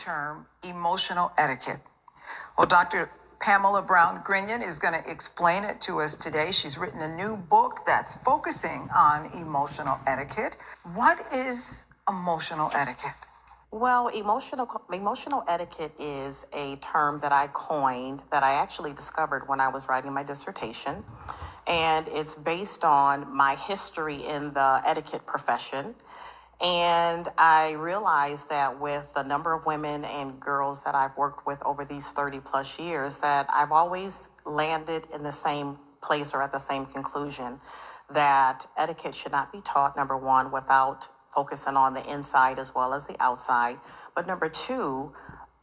term emotional etiquette. Well, Dr. Pamala Brown-Grinion is going to explain it to us today. She's written a new book that's focusing on emotional etiquette. What is emotional etiquette? Well, emotional etiquette is a term that I coined that I actually discovered when I was writing my dissertation. And it's based on my history in the etiquette profession. And I realized that with the number of women and girls that I've worked with over these 30 plus years, that I've always landed in the same place or at the same conclusion that etiquette should not be taught, number one, without focusing on the inside as well as the outside. But number two,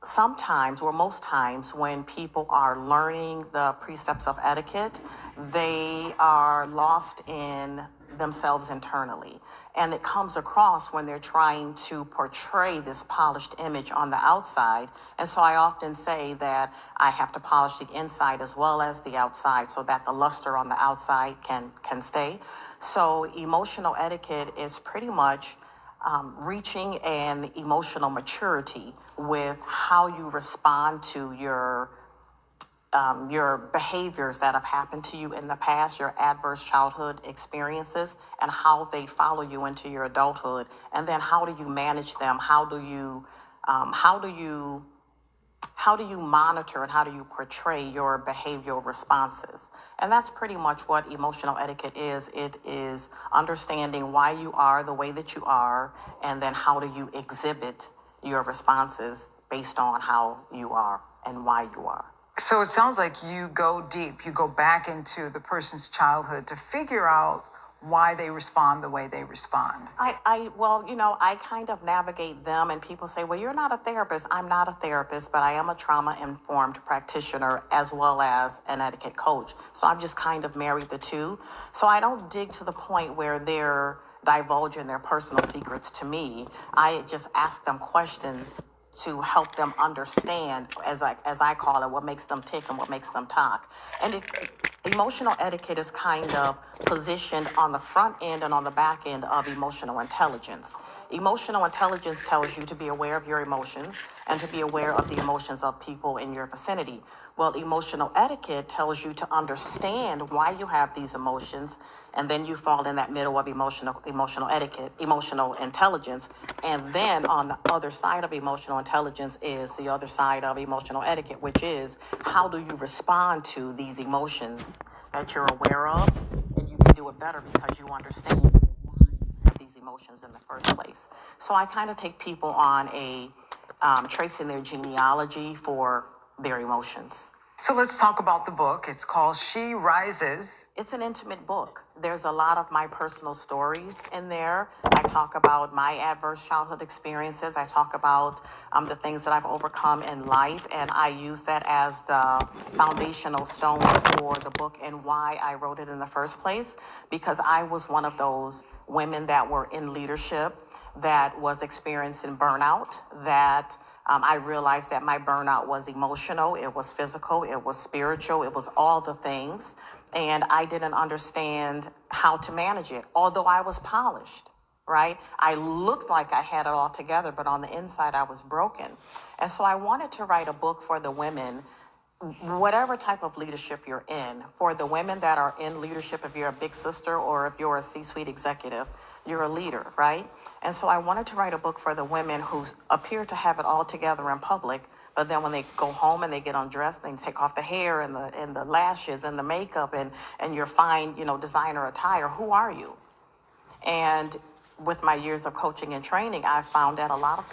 sometimes or most times when people are learning the precepts of etiquette, they are lost in themselves internally. And it comes across when they're trying to portray this polished image on the outside. And so I often say that I have to polish the inside as well as the outside so that the luster on the outside can stay. So emotional etiquette is pretty much reaching an emotional maturity with how you respond to your behaviors that have happened to you in the past, your adverse childhood experiences, and how they follow you into your adulthood. And then how do you manage them? How do you monitor and how do you portray your behavioral responses? And that's pretty much what emotional etiquette is. It is understanding why you are the way that you are, and then how do you exhibit your responses based on how you are and why you are. So it sounds like you go deep, you go back into the person's childhood to figure out why they respond the way they respond. I kind of navigate them, and people say, well, you're not a therapist. I'm not a therapist, but I am a trauma-informed practitioner as well as an etiquette coach. So I've just kind of married the two. So I don't dig to the point where they're divulging their personal secrets to me. I just ask them questions to help them understand, as I call it, what makes them tick and what makes them talk. And emotional etiquette is kind of positioned on the front end and on the back end of emotional intelligence. Emotional intelligence tells you to be aware of your emotions and to be aware of the emotions of people in your vicinity. Well, emotional etiquette tells you to understand why you have these emotions, and then you fall in that middle of emotional etiquette, emotional intelligence. And then on the other side of emotional intelligence is the other side of emotional etiquette, which is how do you respond to these emotions that you're aware of, and you can do it better because you understand why you have these emotions in the first place. So I kind of take people on a tracing their genealogy for their emotions. So let's talk about the book. It's called She Rises. It's an intimate book. There's a lot of my personal stories in there. I talk about my adverse childhood experiences. I talk about the things that I've overcome in life, and I use that as the foundational stones for the book and why I wrote it in the first place, because I was one of those women that were in leadership that was experiencing burnout, that I realized that my burnout was emotional, it was physical, it was spiritual, it was all the things. And I didn't understand how to manage it, although I was polished, right? I looked like I had it all together, but on the inside I was broken. And so I wanted to write a book for the women, whatever type of leadership you're in. For the women that are in leadership, if you're a big sister or if you're a C-suite executive, you're a leader, right? And so I wanted to write a book for the women who appear to have it all together in public, but then when they go home and they get undressed, they take off the hair and the lashes and the makeup and your fine, designer attire. Who are you? And with my years of coaching and training, I found that a lot of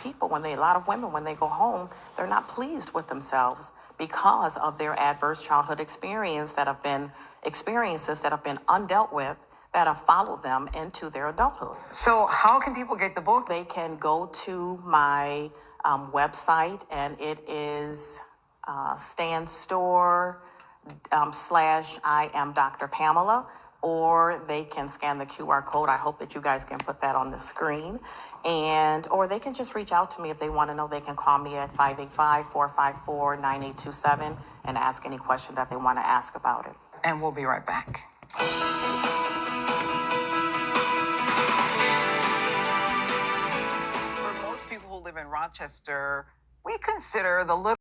women, when they go home, they're not pleased with themselves because of their adverse childhood experiences that have been undealt with, that have followed them into their adulthood. So how can people get the book? They can go to my website, and it is stanstore / I am Dr. Pamala, or they can scan the QR code. I hope that you guys can put that on the screen. Or they can just reach out to me if they want to know. They can call me at 585-454-9827 and ask any question that they want to ask about it. And we'll be right back. For most people who live in Rochester, we consider the little